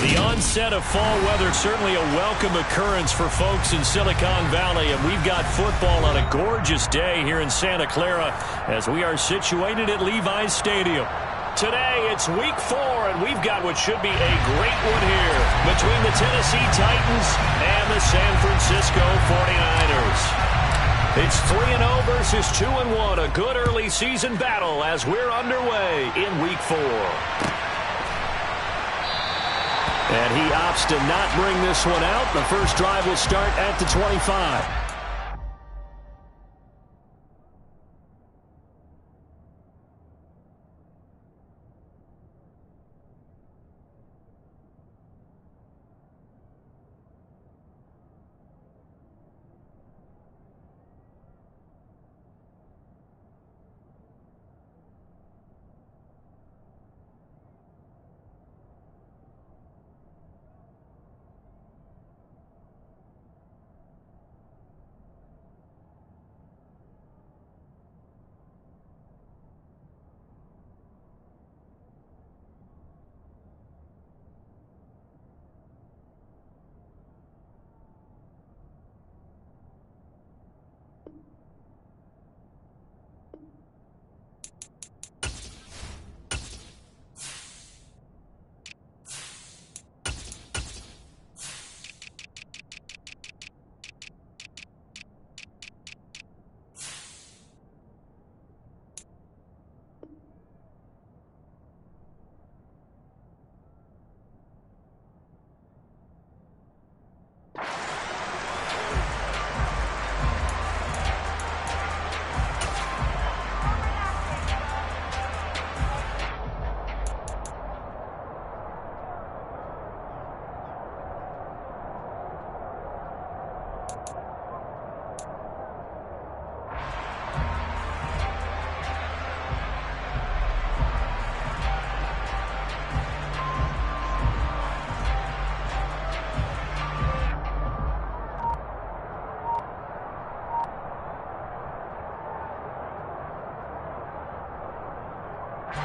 The onset of fall weather, certainly a welcome occurrence for folks in Silicon Valley, and we've got football on a gorgeous day here in Santa Clara as we are situated at Levi's Stadium. Today, it's week 4, and we've got what should be a great one here between the Tennessee Titans and the San Francisco 49ers. It's 3-0 versus 2-1, a good early season battle as we're underway in week 4. And he opts to not bring this one out. The first drive will start at the 25.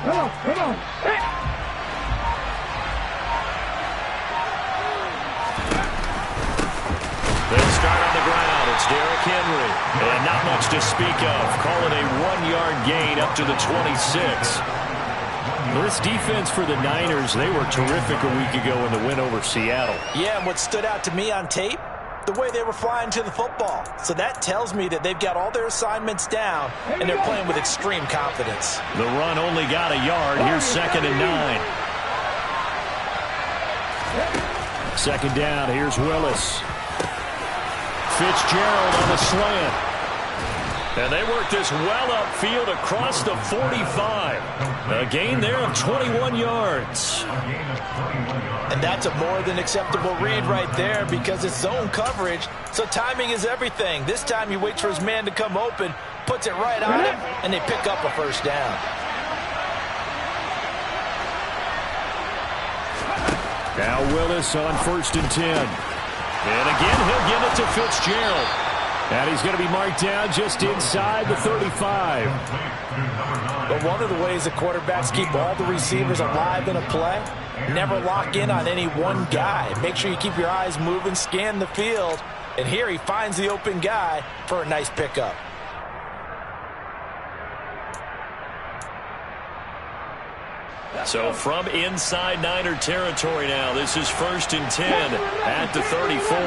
Come on. They'll start on the ground. It's Derrick Henry. And not much to speak of. Call it a 1-yard gain up to the 26. This defense for the Niners, they were terrific a week ago in the win over Seattle. Yeah, and what stood out to me on tape, the way they were flying to the football. So that tells me that they've got all their assignments down, and they're playing with extreme confidence. The run only got a yard. Here's 2nd and 9. Second down. Here's Willis. Fitzgerald on the slant. And they work this well upfield across the 45. A gain there of 21 yards. And that's a more than acceptable read right there because it's zone coverage, so timing is everything. This time he waits for his man to come open, puts it right on him, and they pick up a first down. Now Willis on 1st and 10. And again, he'll give it to Fitzgerald. And he's going to be marked down just inside the 35. But one of the ways the quarterbacks keep all the receivers alive in a play, never lock in on any one guy. Make sure you keep your eyes moving, scan the field. And here he finds the open guy for a nice pickup. So from inside Niner territory now, this is 1st and 10 at the 34.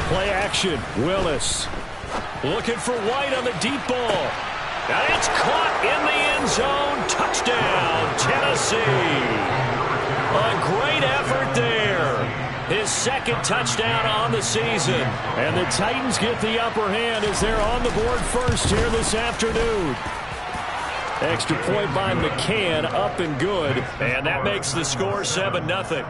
Play action, Willis. Looking for White on the deep ball. And it's caught in the end zone. Touchdown, Tennessee. A great effort there. His 2nd touchdown on the season. And the Titans get the upper hand as they're on the board first here this afternoon. Extra point by McCann, up and good. And that makes the score 7-0.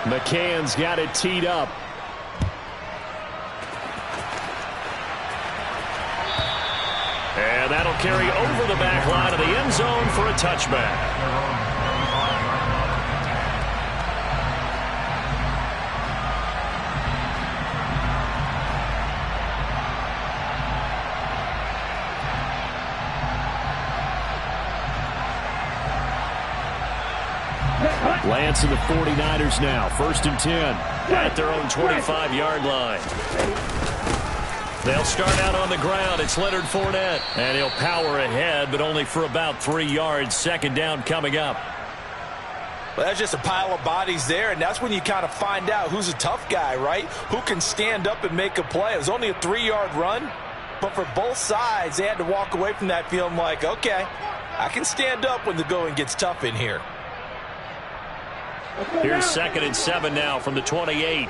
McCann's got it teed up. And that'll carry over the back line of the end zone for a touchback. Lance and the 49ers now. 1st and 10. At their own 25-yard line. They'll start out on the ground. It's Leonard Fournette. And he'll power ahead, but only for about 3 yards. 2nd down coming up. Well, that's just a pile of bodies there, and that's when you kind of find out who's a tough guy, right? Who can stand up and make a play. It was only a 3-yard run, but for both sides, they had to walk away from that feeling like, okay, I can stand up when the going gets tough in here. Here's 2nd and 7 now from the 28.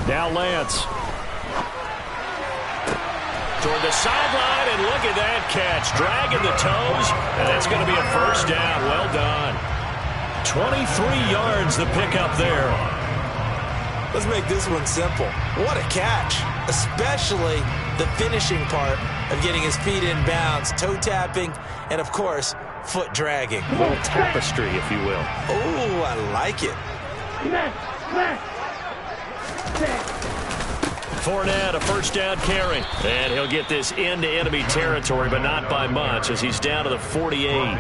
Now Lance. Toward the sideline, and look at that catch. Dragging the toes, and that's going to be a 1st down. Well done. 23 yards the pickup there. Let's make this one simple. What a catch, especially the finishing part of getting his feet in bounds, toe tapping, and, of course, foot dragging. A little tapestry, if you will. Oh, I like it. Fournette, a 1st down carry. And he'll get this into enemy territory, but not by much as he's down to the 48.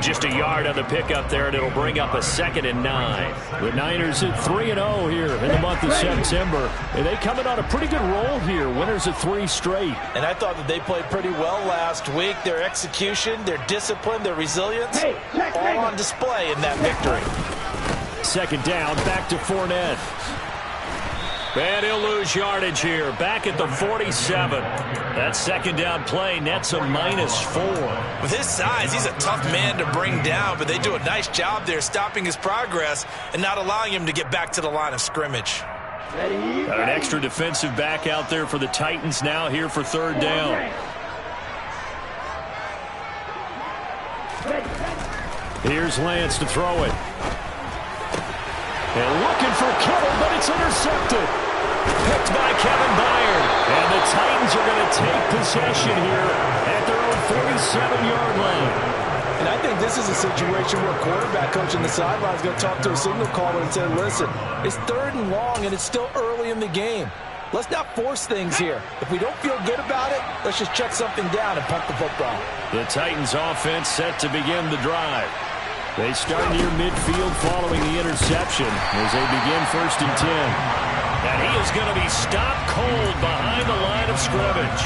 Just a yard on the pickup there, and it'll bring up a 2nd and 9. The Niners at 3-0 here in the month of September. And they come in on a pretty good roll here. Winners of 3 straight. And I thought that they played pretty well last week. Their execution, their discipline, their resilience, all on display in that victory. 2nd down, back to Fournette. And he'll lose yardage here. Back at the 47. That 2nd down play nets a -4. With his size, he's a tough man to bring down, but they do a nice job there stopping his progress and not allowing him to get back to the line of scrimmage. Got an extra defensive back out there for the Titans now here for 3rd down. Here's Lance to throw it. And looking for Kittle, but it's intercepted. Picked by Kevin Byard. And the Titans are going to take possession here at their own 47-yard line. And I think this is a situation where quarterback coach on the sideline is going to talk to a signal caller and say, listen, it's 3rd and long and it's still early in the game. Let's not force things here. If we don't feel good about it, let's just check something down and punt the football. The Titans offense set to begin the drive. They start near midfield following the interception as they begin 1st and 10. And he is going to be stopped cold behind the line of scrimmage.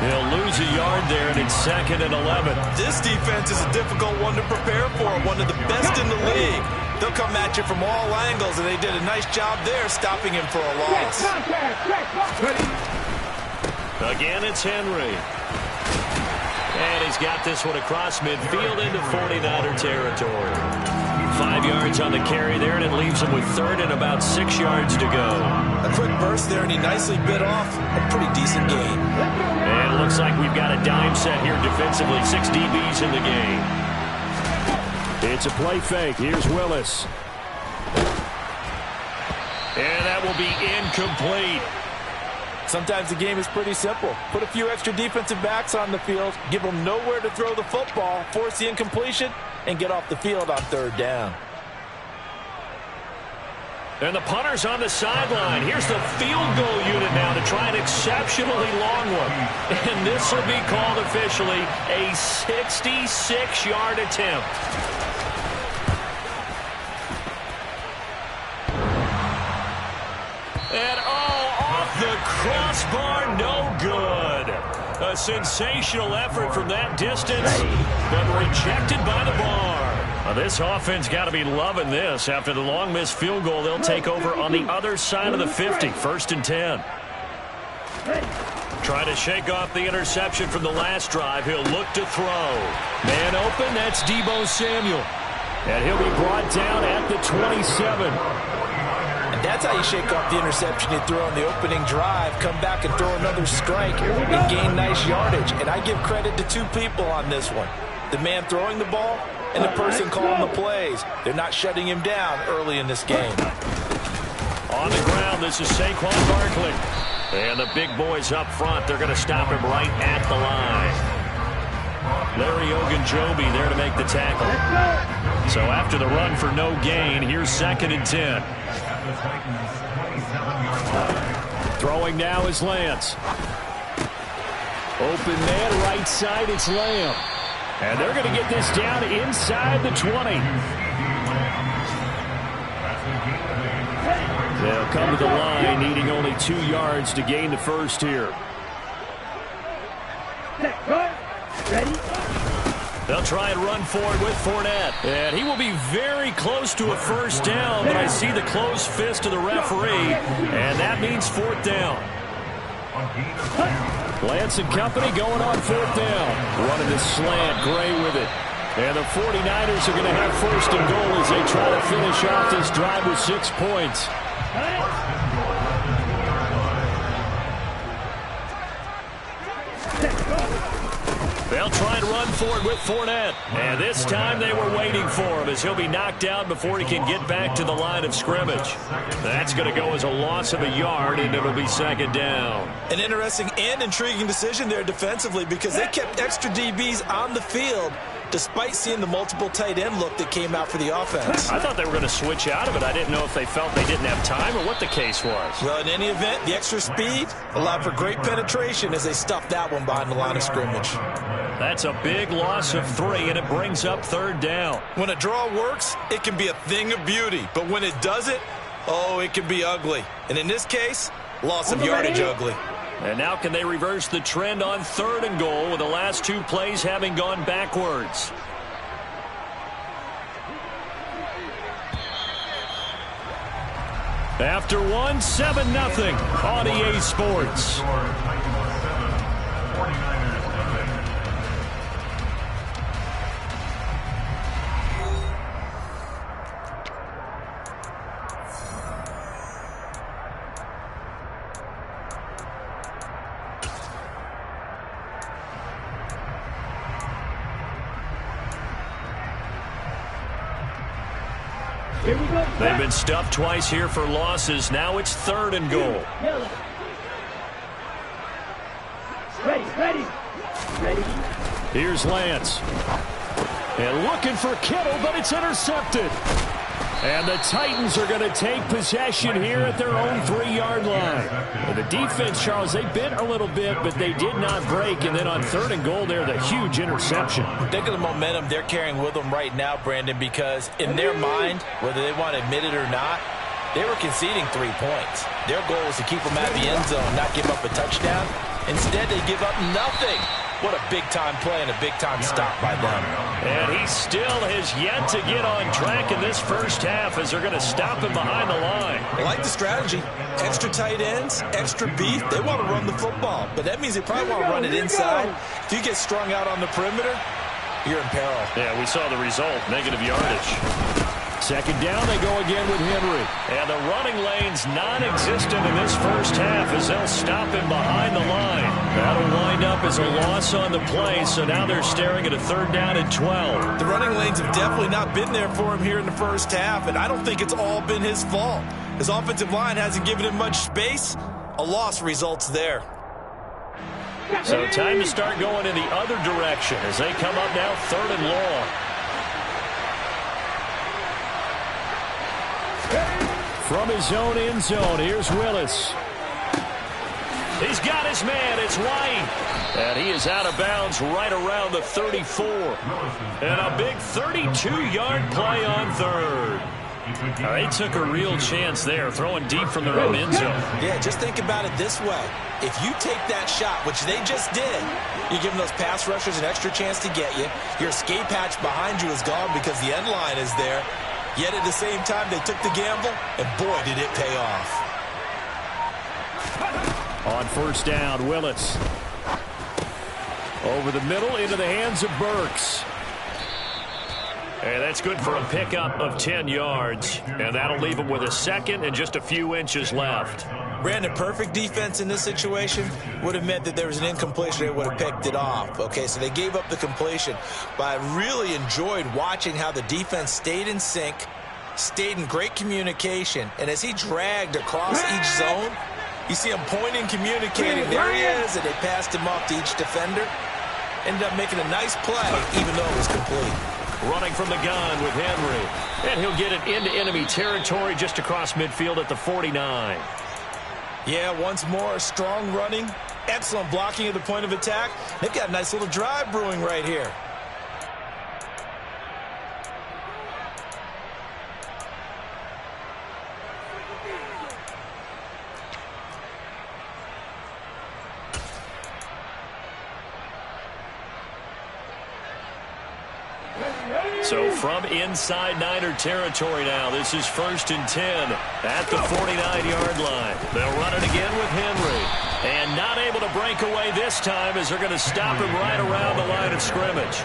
He'll lose a yard there, and it's 2nd and 11. This defense is a difficult one to prepare for, one of the best in the league. They'll come at you from all angles, and they did a nice job there stopping him for a loss. Again, it's Henry. And he's got this one across midfield into 49er territory. 5 yards on the carry there, and it leaves him with 3rd and about 6 yards to go. A quick burst there, and he nicely bit off a pretty decent gain. And it looks like we've got a dime set here defensively. 6 DBs in the game. It's a play fake. Here's Willis. And that will be incomplete. Sometimes the game is pretty simple. Put a few extra defensive backs on the field, give them nowhere to throw the football, force the incompletion, and get off the field on 3rd down. And the punter's on the sideline. Here's the field goal unit now to try an exceptionally long one. And this will be called officially a 66-yard attempt. And off the crossbar, no good. A sensational effort from that distance, but rejected by the bar. This offense got to be loving this. After the long missed field goal, they'll take over on the other side of the 50, 1st and 10. Trying to shake off the interception from the last drive. He'll look to throw. Man open, that's Deebo Samuel. And he'll be brought down at the 27. And that's how you shake off the interception you throw on the opening drive, come back and throw another strike and gain nice yardage. And I give credit to 2 people on this one. The man throwing the ball and the person calling the plays. They're not shutting him down early in this game. On the ground, this is Saquon Barkley. And the big boys up front, they're going to stop him right at the line. Larry Ogunjobi there to make the tackle. So after the run for no gain, here's 2nd and 10. Throwing now is Lance. Open man, right side, it's Lamb. And they're going to get this down inside the 20. They'll come to the line, needing only 2 yards to gain the first here. Ready? They'll try and run forward with Fournette. And he will be very close to a first down, but I see the closed fist of the referee, and that means 4th down. Lance and company going on 4th down. Running the slant, Gray with it. And the 49ers are going to have 1st and goal as they try to finish off this drive with 6 points. They'll try and run forward with Fournette. And this time they were waiting for him as he'll be knocked out before he can get back to the line of scrimmage. That's going to go as a loss of a yard, and it'll be 2nd down. An interesting and intriguing decision there defensively because they kept extra DBs on the field despite seeing the multiple tight end look that came out for the offense. I thought they were going to switch out of it. I didn't know if they felt they didn't have time or what the case was. Well, in any event, the extra speed allowed for great penetration as they stuffed that one behind the line of scrimmage. That's a big loss of 3, and it brings up 3rd down. When a draw works, it can be a thing of beauty. But when it doesn't, oh, it can be ugly. And in this case, loss of yardage ugly. And now can they reverse the trend on 3rd and goal with the last 2 plays having gone backwards? After 1, 7-0 on EA Sports. They've been stuffed twice here for losses. Now it's 3rd and goal. Ready. Here's Lance. And looking for Kittle, but it's intercepted. And the Titans are going to take possession here at their own 3-yard line. And the defense, Charles, they bit a little bit, but they did not break. And then on 3rd and goal there, the huge interception. Think of the momentum they're carrying with them right now, Brandon, because in their mind, whether they want to admit it or not, they were conceding 3 points. Their goal was to keep them at the end zone, not give up a touchdown. Instead, they give up nothing. What a big-time play and a big-time stop by them. And he still has yet to get on track in this first half as they're going to stop him behind the line. I like the strategy. Extra tight ends, extra beef. They want to run the football, but that means they probably want to run it inside. If you get strung out on the perimeter, you're in peril. Yeah, we saw the result, negative yardage. 2nd down, they go again with Henry. And the running lane's non-existent in this first half as they'll stop him behind the line. That'll wind up as a loss on the play, so now they're staring at a 3rd down and 12. The running lanes have definitely not been there for him here in the first half, and I don't think it's all been his fault. His offensive line hasn't given him much space. A loss results there. So time to start going in the other direction as they come up now 3rd and long. From his own end zone, here's Willis. He's got his man. It's White. And he is out of bounds right around the 34. And a big 32-yard play on 3rd. They took a real chance there, throwing deep from their own end zone. Yeah, just think about it this way. If you take that shot, which they just did, you're giving those pass rushers an extra chance to get you. Your escape hatch behind you is gone because the end line is there. Yet at the same time, they took the gamble, and boy, did it pay off. On 1st down, Willis. Over the middle, into the hands of Burks. And that's good for a pickup of 10 yards. And that'll leave him with a 2nd and just a few inches left. Brandon, perfect defense in this situation would have meant that there was an incompletion. They would have picked it off. Okay, so they gave up the completion. But I really enjoyed watching how the defense stayed in sync, stayed in great communication. And as he dragged across each zone, you see him pointing, communicating. There he is, and they passed him off to each defender. Ended up making a nice play, even though it was complete. Running from the gun with Henry. And he'll get it into enemy territory just across midfield at the 49. Yeah, once more, strong running, excellent blocking at the point of attack. They've got a nice little drive brewing right here. So from inside Niner territory now, this is 1st and 10 at the 49-yard line. They'll run it again with Henry. And not able to break away this time as they're going to stop him right around the line of scrimmage.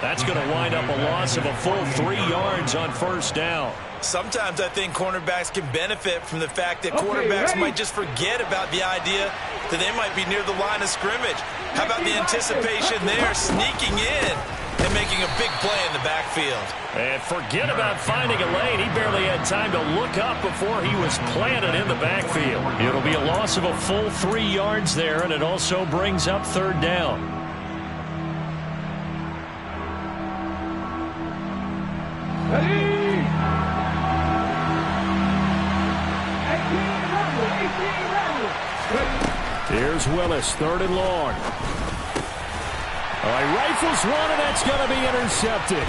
That's going to wind up a loss of a full 3 yards on 1st down. Sometimes I think cornerbacks can benefit from the fact that quarterbacks might just forget about the idea that they might be near the line of scrimmage. How about the anticipation there, sneaking in and making a big play in the backfield? And forget about finding a lane. He barely had time to look up before he was planted in the backfield. It'll be a loss of a full 3 yards there, and it also brings up 3rd down. Ready? Here's Willis, 3rd and long. All right, rifles one, and that's going to be intercepted.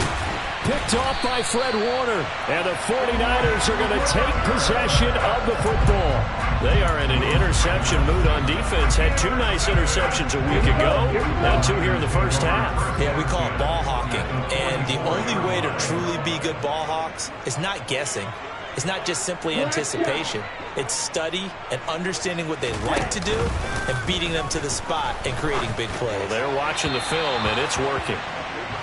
Picked off by Fred Warner, and the 49ers are going to take possession of the football. They are in an interception mood on defense. Had 2 nice interceptions a week ago, and 2 here in the first half. Yeah, we call it ball hawking, and the only way to truly be good ball hawks is not guessing. It's not just simply anticipation. It's study and understanding what they like to do and beating them to the spot and creating big plays. Well, they're watching the film, and it's working.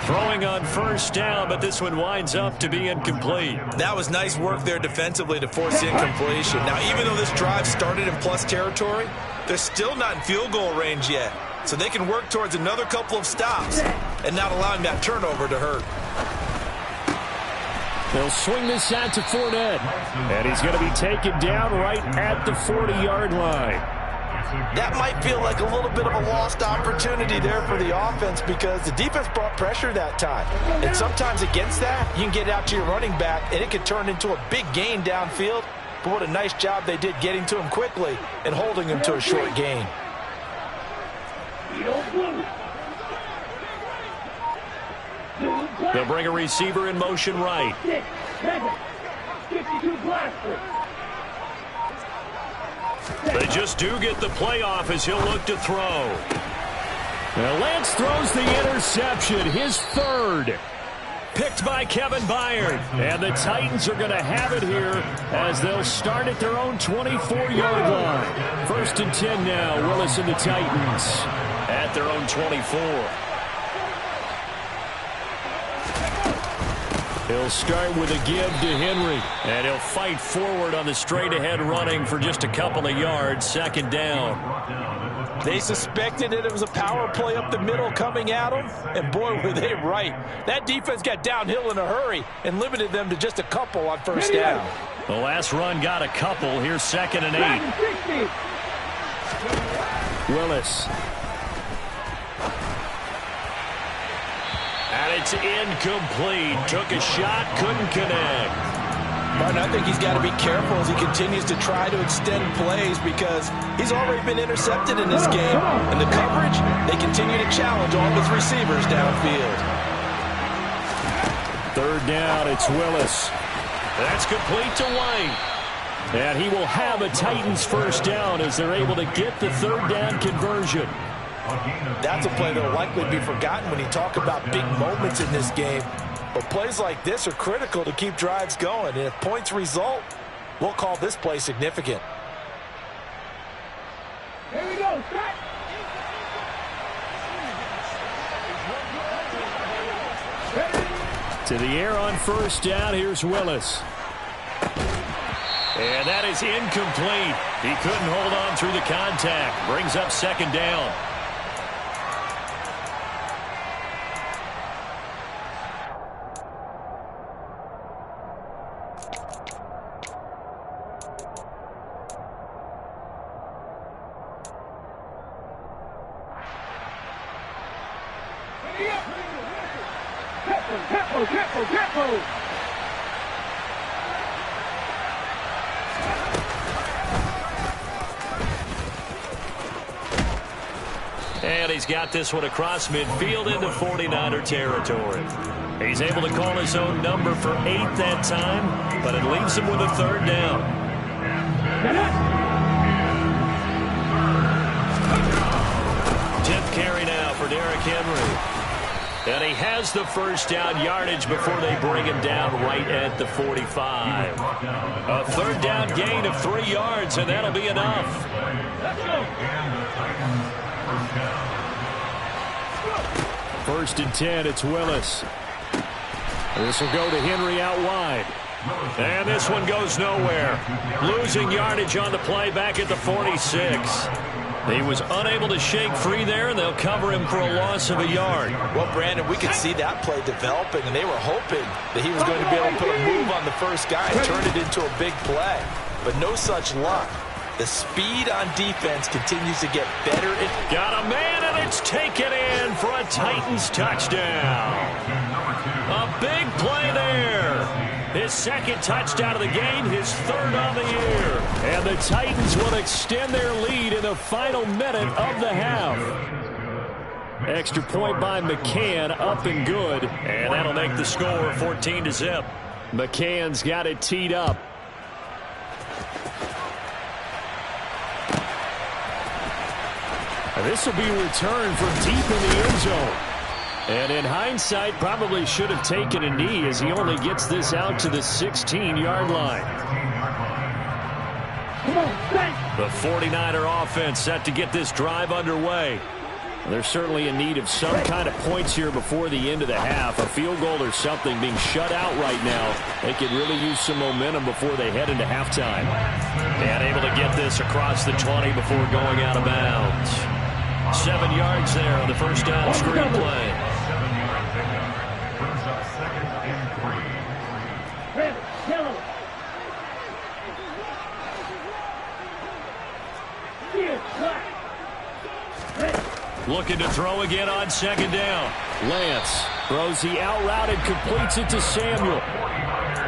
Throwing on 1st down, but this one winds up to be incomplete. That was nice work there defensively to force the incompletion. Now, even though this drive started in plus territory, they're still not in field goal range yet. So they can work towards another couple of stops and not allowing that turnover to hurt. They'll swing this out to Fournette. And he's going to be taken down right at the 40-yard line. That might feel like a little bit of a lost opportunity there for the offense because the defense brought pressure that time. And sometimes against that, you can get out to your running back, and it can turn into a big gain downfield. But what a nice job they did getting to him quickly and holding him to a short gain. They'll bring a receiver in motion right. They just do get the playoff as he'll look to throw. Now Lance throws the interception, his 3rd. Picked by Kevin Byard. And the Titans are going to have it here as they'll start at their own 24-yard line. 1st and 10 now, Willis and the Titans at their own 24. He'll start with a give to Henry, and he'll fight forward on the straight-ahead running for just a couple of yards, 2nd down. They suspected that it was a power play up the middle coming at them, and boy, were they right. That defense got downhill in a hurry and limited them to just a couple on 1st down. The last run got a couple. Here's 2nd and 8. Willis. And it's incomplete. Took a shot, couldn't connect. Martin, I think he's got to be careful as he continues to try to extend plays because he's already been intercepted in this game. And the coverage, they continue to challenge all of his receivers downfield. 3rd down, it's Willis. That's complete to White. And he will have a Titans 1st down as they're able to get the 3rd down conversion. That's a play that will likely be forgotten when you talk about big moments in this game. But plays like this are critical to keep drives going. And if points result, we'll call this play significant. Here we go, start. To the air on 1st down, here's Willis. And that is incomplete. He couldn't hold on through the contact. Brings up 2nd down. Tempo. And he's got this one across midfield into 49er territory. He's able to call his own number for 8 that time, but it leaves him with a 3rd down. 10th carry now for Derrick Henry. And he has the first down yardage before they bring him down right at the 45. A third down gain of 3 yards, and that'll be enough. First and 10, it's Willis. This will go to Henry out wide. And this one goes nowhere. Losing yardage on the play back at the 46. He was unable to shake free there, and they'll cover him for a loss of a yard. Well, Brandon, we could see that play developing, and they were hoping that he was going to be able to put a move on the first guy and turn it into a big play. But no such luck. The speed on defense continues to get better. Got a man, and it's taken in for a Titans touchdown. A big play there. His second touchdown of the game, his third on the year. And the Titans will extend their lead in the final minute of the half. Extra point by McCann, up and good. And that'll make the score 14-0. McCann's got it teed up. This will be returned from deep in the end zone. And in hindsight, probably should have taken a knee as he only gets this out to the 16-yard line. The 49er offense set to get this drive underway. They're certainly in need of some kind of points here before the end of the half. A field goal or something, being shut out right now. They could really use some momentum before they head into halftime. And able to get this across the 20 before going out of bounds. 7 yards there on the first down screen play. Looking to throw again on second down. Lance throws the out route and completes it to Samuel.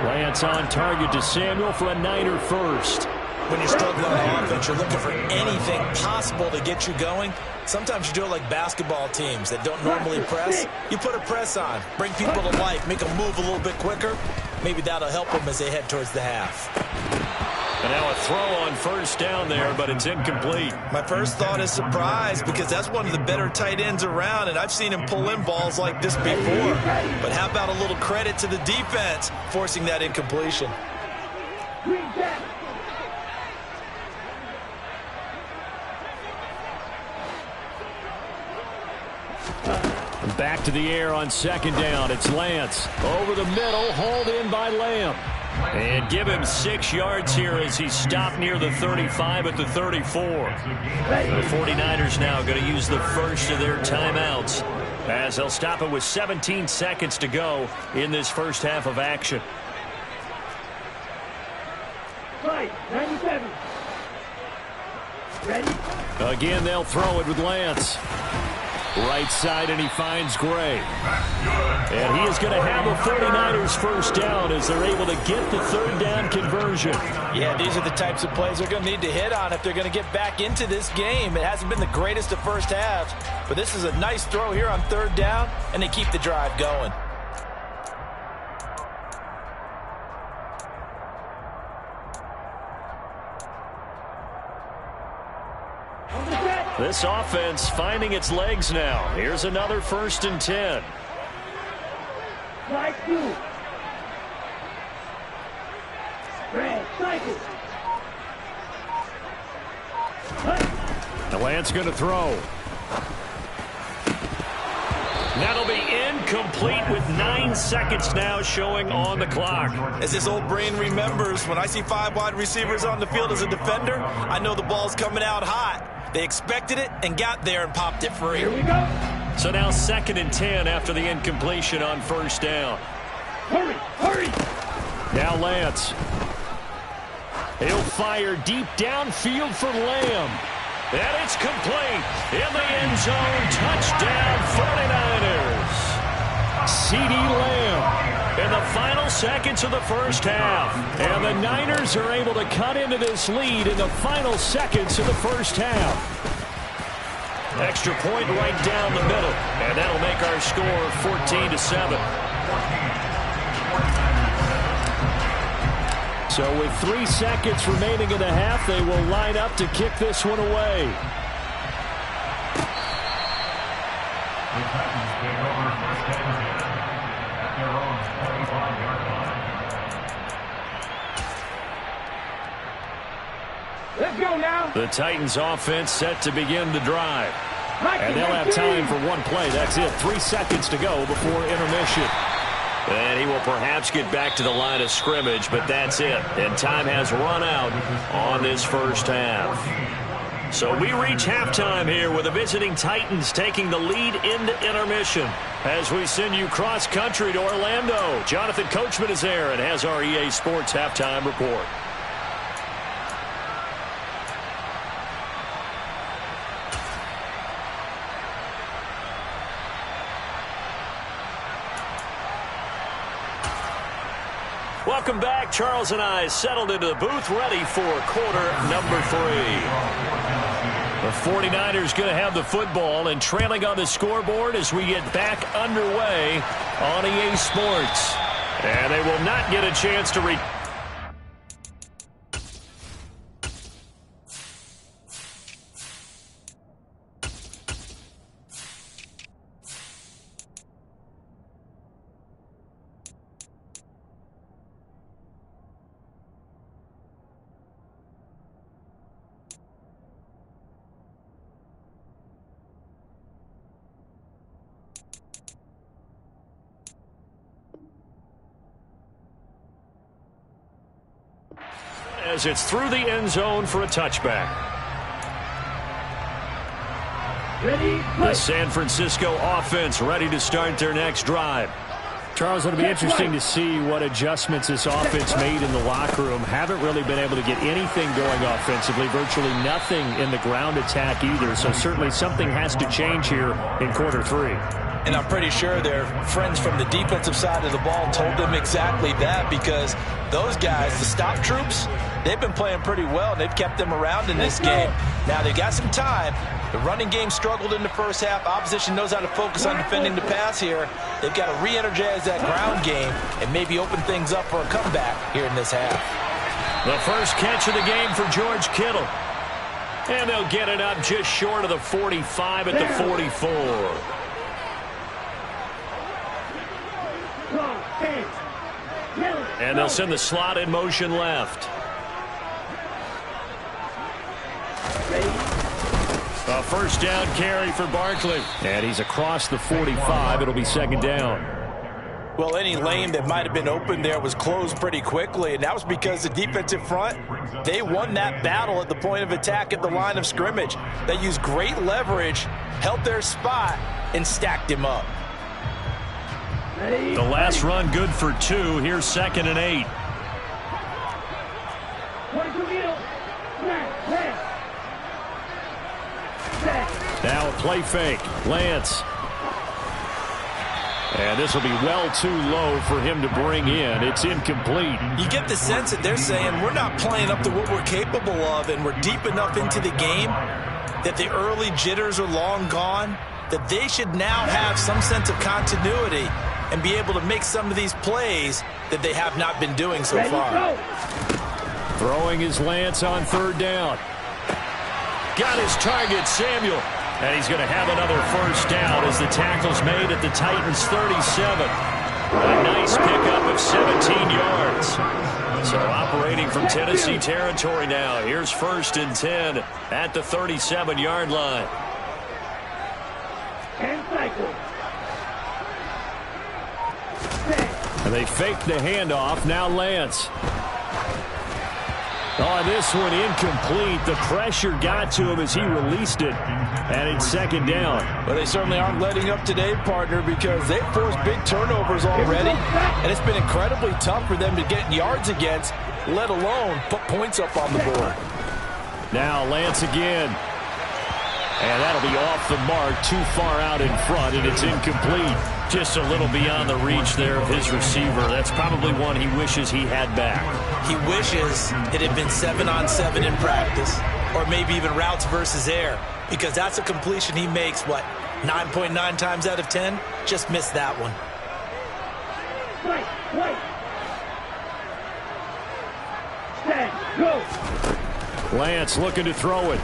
Lance on target to Samuel for a Niner first. When you're struggling on offense, you're looking for anything possible to get you going. Sometimes you do it like basketball teams that don't normally press. You put a press on, bring people to life, make them move a little bit quicker. Maybe that'll help them as they head towards the half. And now a throw on first down there, but it's incomplete. My first thought is surprise, because that's one of the better tight ends around, and I've seen him pull in balls like this before. But how about a little credit to the defense forcing that incompletion? Back to the air on second down. It's Lance. Over the middle, hauled in by Lamb. And give him 6 yards here as he stopped near the 35 at the 34. The 49ers now going to use the first of their timeouts as they'll stop it with 17 seconds to go in this first half of action. 97. Ready? Again, they'll throw it with Lance. Right side, and he finds Gray. And he is going to have a 49ers first down as they're able to get the third down conversion. Yeah, these are the types of plays they're going to need to hit on if they're going to get back into this game. It hasn't been the greatest of first halves, but this is a nice throw here on third down, and they keep the drive going. This offense finding its legs now. Here's another first and 10. Right through. Red, cycle. The Lance going to throw. That'll be incomplete with 9 seconds now showing on the clock. As this old brain remembers, when I see 5 wide receivers on the field as a defender, I know the ball's coming out hot. They expected it and got there and popped it free. Here we go. So now 2nd and 10 after the incompletion on first down. Hurry, hurry. Now Lance. He'll fire deep downfield for Lamb. And it's complete. In the end zone, touchdown 49ers. CeeDee Lamb in the final seconds of the first half. And the Niners are able to cut into this lead in the final seconds of the first half. Extra point right down the middle. And that'll make our score 14-7. So with 3 seconds remaining in the half, they will line up to kick this one away. Let's go now. The Titans offense set to begin the drive. And they'll have time for one play. That's it. 3 seconds to go before intermission. And he will perhaps get back to the line of scrimmage, but that's it. And time has run out on this first half. So we reach halftime here with the visiting Titans taking the lead into intermission. As we send you cross-country to Orlando, Jonathan Coachman is there and has our EA Sports halftime report. Welcome back. Charles and I settled into the booth ready for quarter number 3. The 49ers going to have the football and trailing on the scoreboard as we get back underway on EA Sports. And they will not get a chance to as it's through the end zone for a touchback. The San Francisco offense ready to start their next drive. Charles, it'll be interesting to see what adjustments this offense made in the locker room. Haven't really been able to get anything going offensively, virtually nothing in the ground attack either. So certainly something has to change here in quarter 3. And I'm pretty sure their friends from the defensive side of the ball told them exactly that, because those guys, the stop troops, they've been playing pretty well. They've kept them around in this game. Now they've got some time. The running game struggled in the first half. Opposition knows how to focus on defending the pass here. They've got to re-energize that ground game and maybe open things up for a comeback here in this half. The first catch of the game for George Kittle. And they'll get it up just short of the 45 at the 44. And they'll send the slot in motion left. A first down carry for Barkley. And he's across the 45. It'll be second down. Well, any lane that might have been open there was closed pretty quickly, and that was because the defensive front, they won that battle at the point of attack at the line of scrimmage. They used great leverage, held their spot, and stacked him up. The last run good for 2. Here's 2nd and 8. Now a play fake. Lance. And this will be well too low for him to bring in. It's incomplete. You get the sense that they're saying we're not playing up to what we're capable of, and we're deep enough into the game that the early jitters are long gone, that they should now have some sense of continuity and be able to make some of these plays that they have not been doing so far. Throwing his Lance on 3rd down. Got his target, Samuel. And he's going to have another first down as the tackle's made at the Titans' 37. A nice pickup of 17 yards. So operating from Tennessee territory now. Here's 1st and 10 at the 37-yard line. And they fake the handoff. Now Lance. Oh, this one incomplete. The pressure got to him as he released it. And it's 2nd down. Well, they certainly aren't letting up today, partner, because they've forced big turnovers already. And it's been incredibly tough for them to get yards against, let alone put points up on the board. Now Lance again. And that'll be off the mark, too far out in front, and it's incomplete. Just a little beyond the reach there of his receiver. That's probably one he wishes he had back. He wishes it had been 7-on-7 in practice, or maybe even routes versus air, because that's a completion he makes, 9.9 times out of 10? Just missed that one. Go. Lance looking to throw it.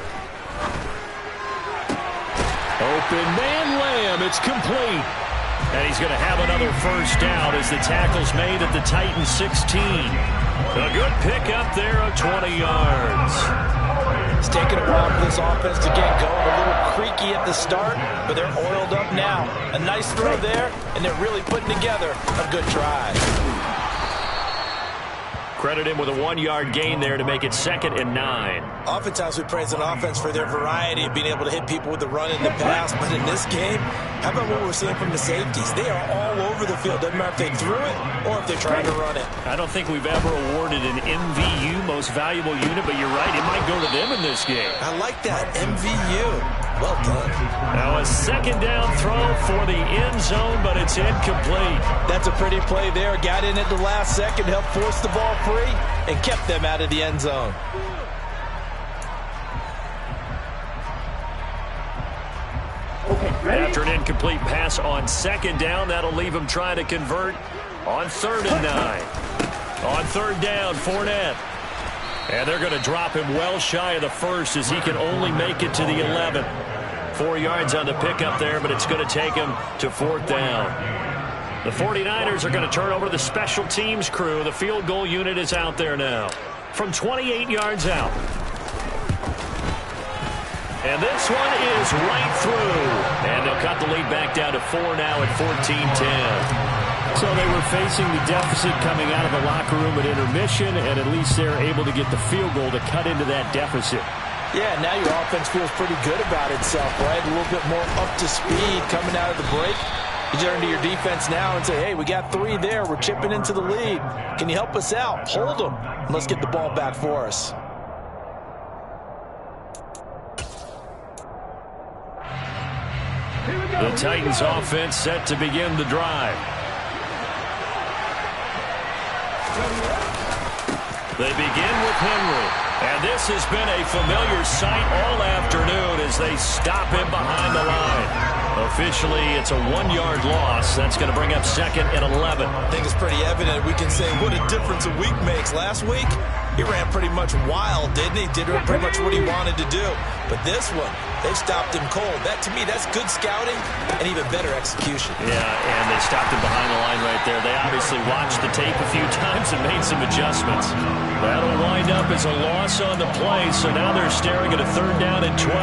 Open man Lamb. It's complete. And he's going to have another first down as the tackle's made at the Titans' 16. A good pickup there of 20 yards. It's taken a while for this offense to get going. A little creaky at the start, but they're oiled up now. A nice throw there, and they're really putting together a good drive. Credit him with a 1-yard gain there to make it 2nd and 9. Oftentimes we praise an offense for their variety of being able to hit people with the run in the pass, but in this game, how about what we're seeing from the safeties? They are all over the field. Doesn't matter if they threw it or if they're trying to run it. I don't think we've ever awarded an MVU, most valuable unit, but you're right, it might go to them in this game. I like that, MVU. Well done. Now a 2nd down throw for the end zone, but it's incomplete. That's a pretty play there. Got in at the last second, helped force the ball free, and kept them out of the end zone. After an incomplete pass on 2nd down, that'll leave him trying to convert on 3rd and 9. On 3rd down, Fournette. And they're going to drop him well shy of the 1st as he can only make it to the 11th. 4 yards on the pickup there, but it's going to take him to 4th down. The 49ers are going to turn over to the special teams crew. The field goal unit is out there now from 28 yards out. And this one is right through. And they'll cut the lead back down to 4 now at 14-10. So they were facing the deficit coming out of the locker room at intermission, and at least they're able to get the field goal to cut into that deficit. Yeah, now your offense feels pretty good about itself, right? A little bit more up to speed coming out of the break. You turn to your defense now and say, hey, we got 3 there. We're chipping into the lead. Can you help us out? Hold them. And let's get the ball back for us. The Titans offense set to begin the drive. They begin with Henry. And this has been a familiar sight all afternoon as they stop him behind the line. Officially, it's a 1-yard loss. That's going to bring up 2nd and 11. I think it's pretty evident. We can say what a difference a week makes. Last week, he ran pretty much wild, didn't he? Did pretty much what he wanted to do. But this one, they've stopped him cold. That, to me, that's good scouting and even better execution. Yeah, and they stopped him behind the line right there. They obviously watched the tape a few times and made some adjustments. That'll wind up as a loss on the play, so now they're staring at a 3rd down and 12.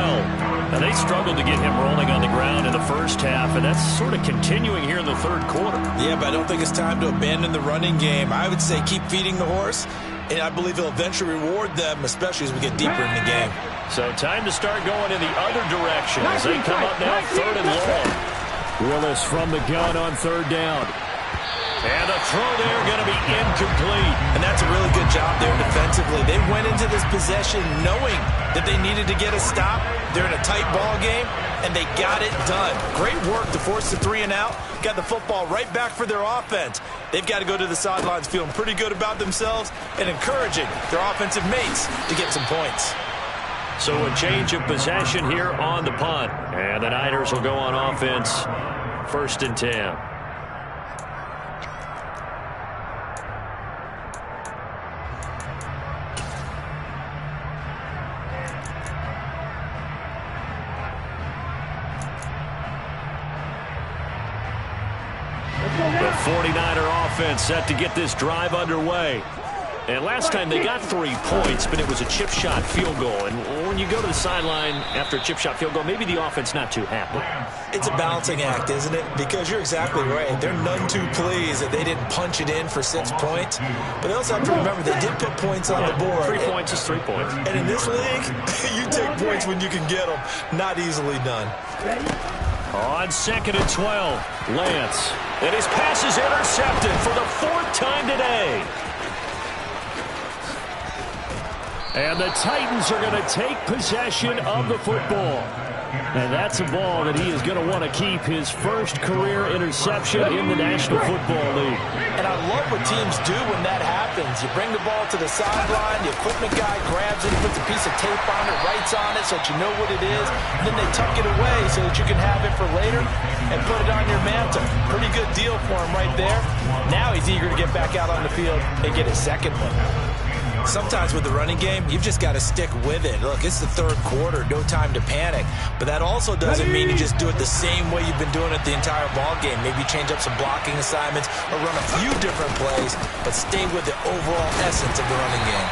Now, they struggled to get him rolling on the ground in the first half, and that's sort of continuing here in the 3rd quarter. Yeah, but I don't think it's time to abandon the running game. I would say keep feeding the horse, and I believe he'll eventually reward them, especially as we get deeper in the game. So time to start going in the other direction as they come up now 3rd and long. Willis from the gun on 3rd down. And the throw there going to be incomplete. And that's a really good job there defensively. They went into this possession knowing that they needed to get a stop. They're in a tight ball game, and they got it done. Great work to force the 3 and out. Got the football right back for their offense. They've got to go to the sidelines feeling pretty good about themselves and encouraging their offensive mates to get some points. So a change of possession here on the punt. And the Niners will go on offense 1st and 10. The 49er offense set to get this drive underway. And last time they got 3 points, but it was a chip shot field goal. And when you go to the sideline after a chip shot field goal, maybe the offense not too happy. It's a balancing act, isn't it? Because you're exactly right. They're none too pleased that they didn't punch it in for 6 points. But they also have to remember they did put points on the board. 3 points is 3 points. And in this league, you take points when you can get them. Not easily done. On 2nd and 12, Lance. And his pass is intercepted for the 4th time today. And the Titans are going to take possession of the football. And that's a ball that he is going to want to keep, his first career interception in the National Football League. And I love what teams do when that happens. You bring the ball to the sideline, the equipment guy grabs it, puts a piece of tape on it, writes on it so that you know what it is, and then they tuck it away so that you can have it for later and put it on your mantle. Pretty good deal for him right there. Now he's eager to get back out on the field and get his 2nd one. Sometimes with the running game, you've just got to stick with it. Look, it's the 3rd quarter, no time to panic. But that also doesn't mean you just do it the same way you've been doing it the entire ball game. Maybe change up some blocking assignments or run a few different plays, but stay with the overall essence of the running game.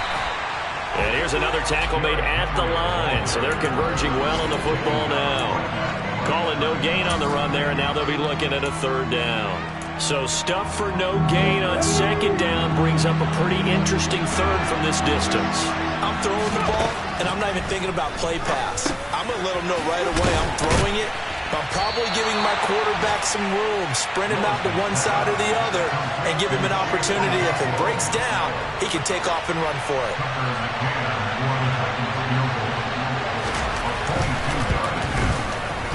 And here's another tackle made at the line. So they're converging well on the football now. Calling no gain on the run there, and now they'll be looking at a third down. So stuff for no gain on second down brings up a pretty interesting third from this distance. I'm throwing the ball, and I'm not even thinking about play pass. I'm going to let them know right away I'm throwing it. I'm probably giving my quarterback some room, sprint him out to one side or the other, and give him an opportunity. If it breaks down, he can take off and run for it.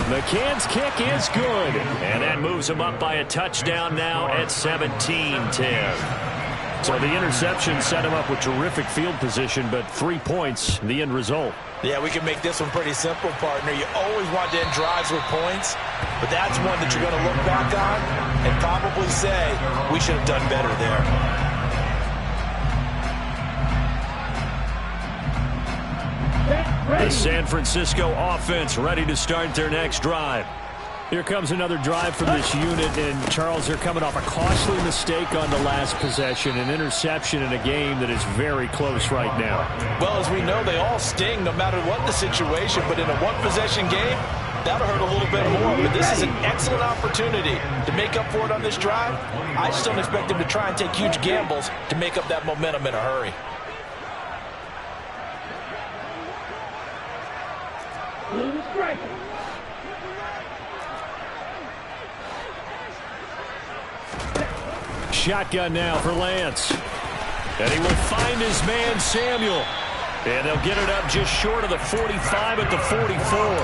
McCann's kick is good, and that moves him up by a touchdown now at 17-10. So the interception set him up with terrific field position, but 3 points, the end result. Yeah, we can make this one pretty simple, partner. You always want to end drives with points, but that's one that you're going to look back on and probably say, we should have done better there. The San Francisco offense ready to start their next drive. Here comes another drive from this unit, and Charles, they're coming off a costly mistake on the last possession, an interception in a game that is very close right now. Well, as we know, they all sting no matter what the situation, but in a one-possession game, that'll hurt a little bit more. But this is an excellent opportunity to make up for it on this drive. I just don't expect them to try and take huge gambles to make up that momentum in a hurry. Shotgun now for Lance. And he will find his man, Samuel. And they'll get it up just short of the 45 at the 44.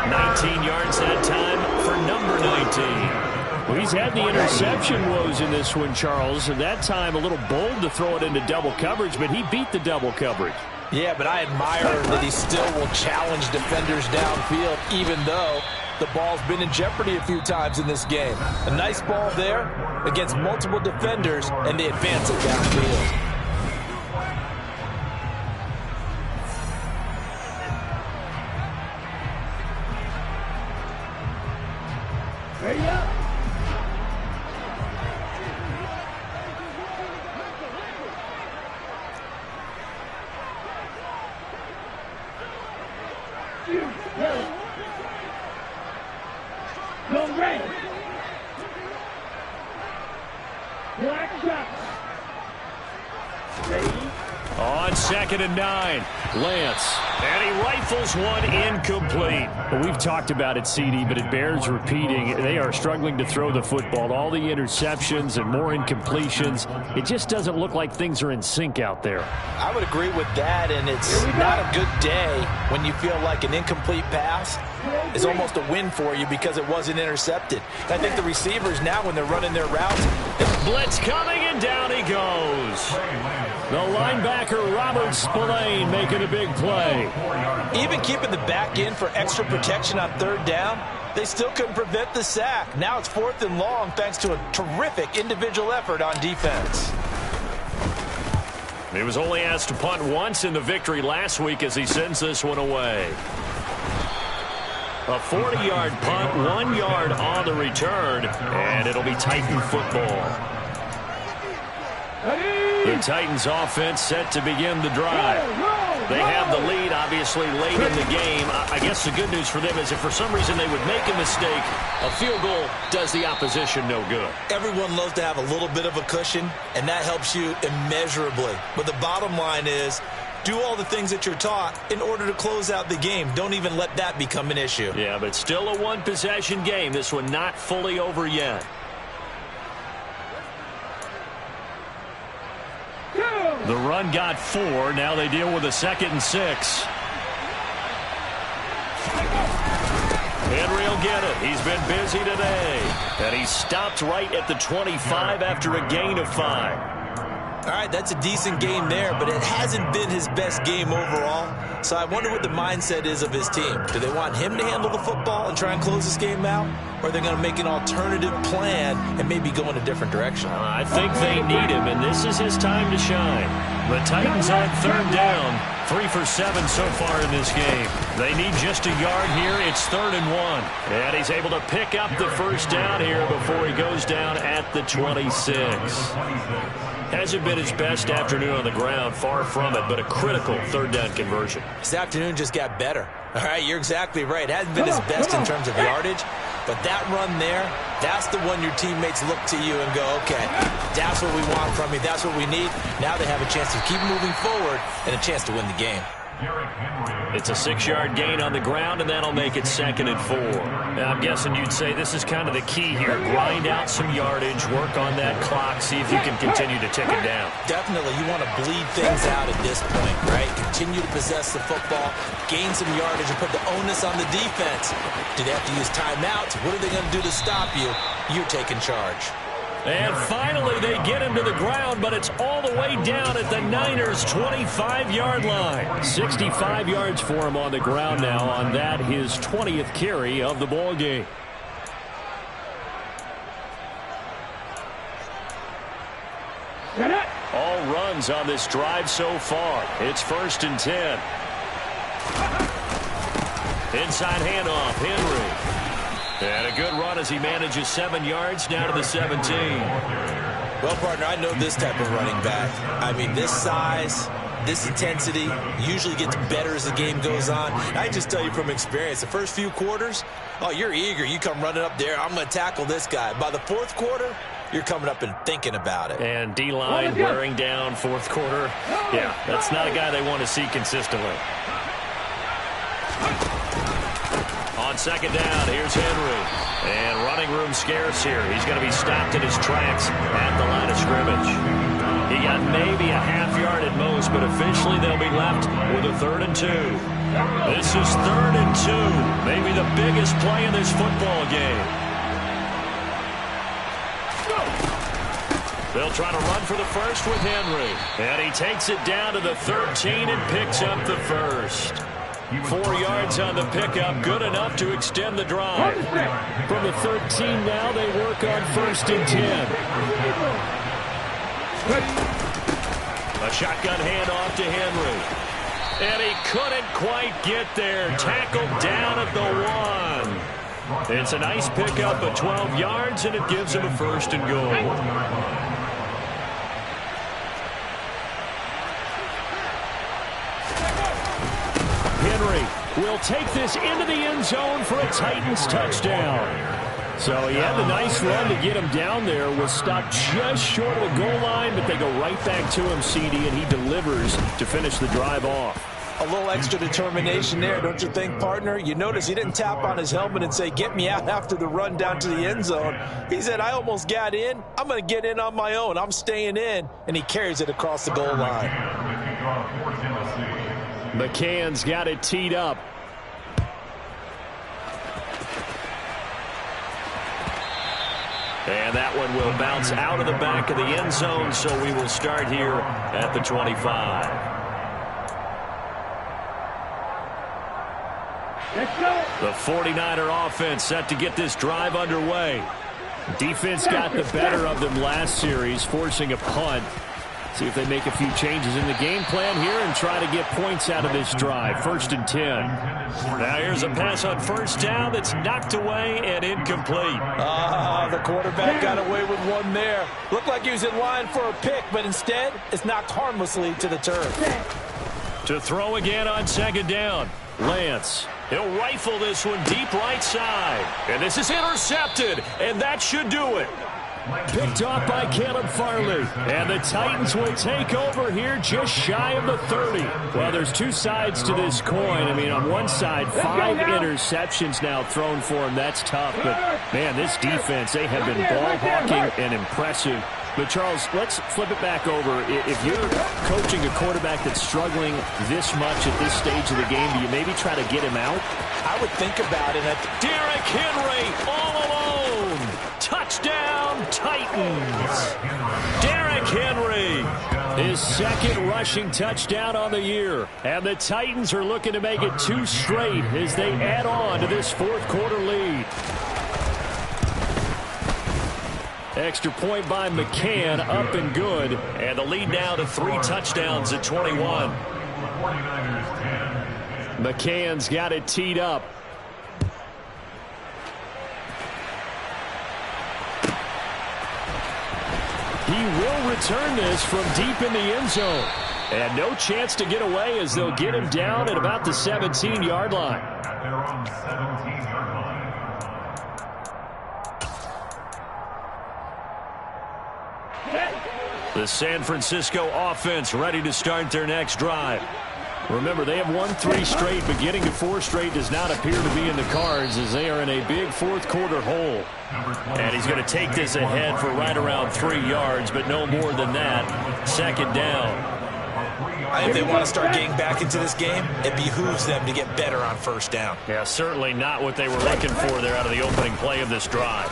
19 yards that time for number 19. Well, he's had the interception woes in this one, Charles. And that time a little bold to throw it into double coverage, but he beat the double coverage. Yeah, but I admire that he still will challenge defenders downfield, even though the ball's been in jeopardy a few times in this game. A nice ball there against multiple defenders, and they advance it downfield. Ready up. Go red. Black shot. Ready. On 2nd and 9, Lance. And he rifles one incomplete. Well, we've talked about it, CD, but it bears repeating. They are struggling to throw the football. All the interceptions and more incompletions. It just doesn't look like things are in sync out there. I would agree with that, and it's not a good day when you feel like an incomplete pass is almost a win for you because it wasn't intercepted. And I think the receivers now, when they're running their routes, blitz coming, and down he goes. The linebacker, Robert Spillane, making a big play. Even keeping the back end for extra protection on 3rd down, they still couldn't prevent the sack. Now it's 4th and long thanks to a terrific individual effort on defense. He was only asked to punt once in the victory last week as he sends this one away. A 40-yard punt, 1 yard on the return, and it'll be Titan football. The Titans offense set to begin the drive. They have the lead, obviously, late in the game. I guess the good news for them is if for some reason they would make a mistake, a field goal does the opposition no good. Everyone loves to have a little bit of a cushion, and that helps you immeasurably. But the bottom line is, do all the things that you're taught in order to close out the game. Don't even let that become an issue. Yeah, but still a one-possession game. This one not fully over yet. The run got 4. Now they deal with a 2nd and 6. Henry will get it. He's been busy today. And he stopped right at the 25 after a gain of 5. All right, that's a decent game there, but it hasn't been his best game overall. So I wonder what the mindset is of his team. Do they want him to handle the football and try and close this game out? Or are they going to make an alternative plan and maybe go in a different direction? I think they need him, and this is his time to shine. The Titans on 3rd down 3 for 7 so far in this game. They need just a yard here. It's 3rd and 1. And he's able to pick up the first down here before he goes down at the 26. Hasn't been his best afternoon on the ground, far from it, but a critical 3rd down conversion. His afternoon just got better. All right, you're exactly right. It hasn't been his best in terms of yardage, but that run there, that's the one your teammates look to you and go, okay, that's what we want from you. That's what we need. Now they have a chance to keep moving forward and a chance to win the game. It's a 6-yard gain on the ground, and that'll make it 2nd and 4. Now, I'm guessing you'd say this is kind of the key here. Grind out some yardage, work on that clock, see if you can continue to tick it down. Definitely. You want to bleed things out at this point, right? Continue to possess the football, gain some yardage, and put the onus on the defense. Do they have to use timeouts? What are they going to do to stop you? You're taking charge. And finally, they get him to the ground, but it's all the way down at the Niners' 25-yard line. 65 yards for him on the ground now on that, his 20th carry of the ball game. All runs on this drive so far. It's 1st and 10. Inside handoff, Henry. And a good run as he manages 7 yards down to the 17. Well, partner, I know this type of running back. I mean, this size, this intensity usually gets better as the game goes on. I just tell you from experience, the first few quarters, oh, you're eager. You come running up there, I'm going to tackle this guy. By the 4th quarter, you're coming up and thinking about it. And D-line wearing down 4th quarter. Yeah, that's not a guy they want to see consistently. On 2nd down, here's Henry. And running room scarce here. He's going to be stopped in his tracks at the line of scrimmage. He got maybe a half yard at most, but officially they'll be left with a 3rd and 2. This is 3rd and 2. Maybe the biggest play in this football game. They'll try to run for the first with Henry. And he takes it down to the 13 and picks up the first. 4 yards on the pickup, good enough to extend the drive. From the 13 now, they work on 1st and 10. A shotgun handoff to Henry. And he couldn't quite get there. Tackled down at the 1. It's a nice pickup of 12 yards, and it gives him a 1st and goal. Henry will take this into the end zone for a Titans touchdown. So he had the nice run to get him down there, was stopped just short of the goal line, but they go right back to him, CD, and he delivers to finish the drive off. A little extra determination there, don't you think, partner? You notice he didn't tap on his helmet and say, get me out after the run down to the end zone. He said, I almost got in. I'm going to get in on my own. I'm staying in. And he carries it across the goal line. McCann's got it teed up. And that one will bounce out of the back of the end zone, so we will start here at the 25. The 49er offense set to get this drive underway. Defense got the better of them last series, forcing a punt. See if they make a few changes in the game plan here and try to get points out of this drive. 1st and 10. Now here's a pass on 1st down that's knocked away and incomplete. The quarterback got away with one there. Looked like he was in line for a pick, but instead it's knocked harmlessly to the turf. To throw again on 2nd down. Lance. He'll rifle this one deep right side. And this is intercepted, and that should do it. Picked off by Caleb Farley. And the Titans will take over here just shy of the 30. Well, there's two sides to this coin. I mean, on one side, 5 interceptions now thrown for him. That's tough. But, man, this defense, they have been ball hawking and impressive. But, Charles, let's flip it back over. If you're coaching a quarterback that's struggling this much at this stage of the game, do you maybe try to get him out? I would think about it. Derrick Henry all alone. Touchdown, Titans. Derrick Henry, his 2nd rushing touchdown on the year. And the Titans are looking to make it 2 straight as they add on to this 4th quarter lead. Extra point by McCann, up and good. And the lead now to 3 touchdowns at 21. McCann's got it teed up. He will return this from deep in the end zone. And no chance to get away as they'll get him down at about the 17-yard line. The San Francisco offense ready to start their next drive. Remember, they have won 3 straight, but getting to 4 straight does not appear to be in the cards as they are in a big fourth-quarter hole. And he's going to take this ahead for right around 3 yards, but no more than that. Second down. If they want to start getting back into this game, it behooves them to get better on first down. Yeah, certainly not what they were looking for there out of the opening play of this drive.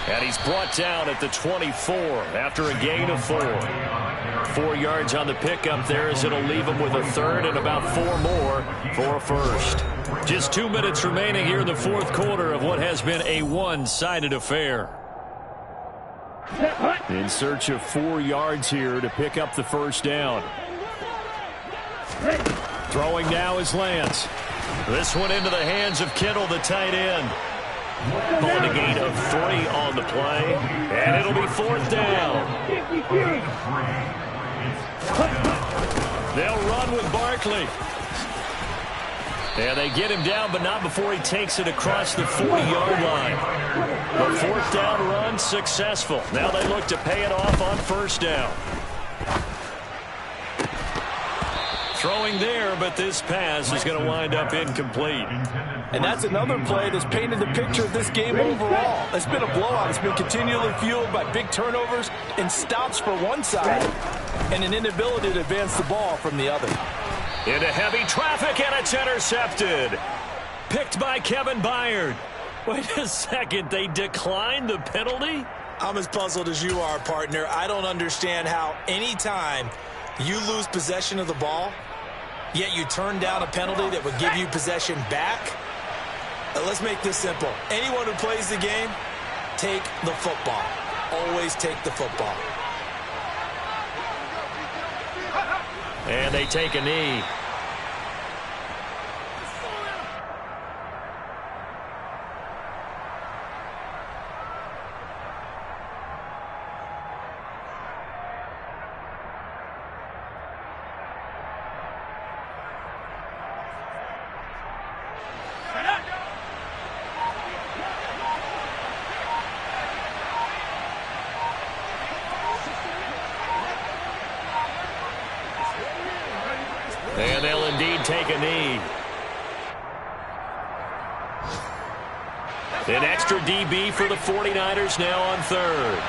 And he's brought down at the 24 after a gain of 4. 4 yards on the pickup there as it'll leave him with a third and about 4 more for a first. Just 2 minutes remaining here in the fourth quarter of what has been a one-sided affair. In search of 4 yards here to pick up the first down. Throwing now is Lance. This one into the hands of Kittle, the tight end. Calling a gain of 3 on the play, and it'll be 4th down. They'll run with Barkley. And they get him down, but not before he takes it across the 40-yard line. The 4th down run successful. Now they look to pay it off on first down. Throwing there, but this pass is going to wind up incomplete. And that's another play that's painted the picture of this game overall. It's been a blowout. It's been continually fueled by big turnovers and stops for one side and an inability to advance the ball from the other. Into heavy traffic, and it's intercepted. Picked by Kevin Byard. Wait a second, they declined the penalty? I'm as puzzled as you are, partner. I don't understand how any time you lose possession of the ball, yet you turn down a penalty that would give you possession back. Let's make this simple. Anyone who plays the game, take the football. Always take the football. And they take a knee. And they'll indeed take a knee. An extra DB for the 49ers now on third.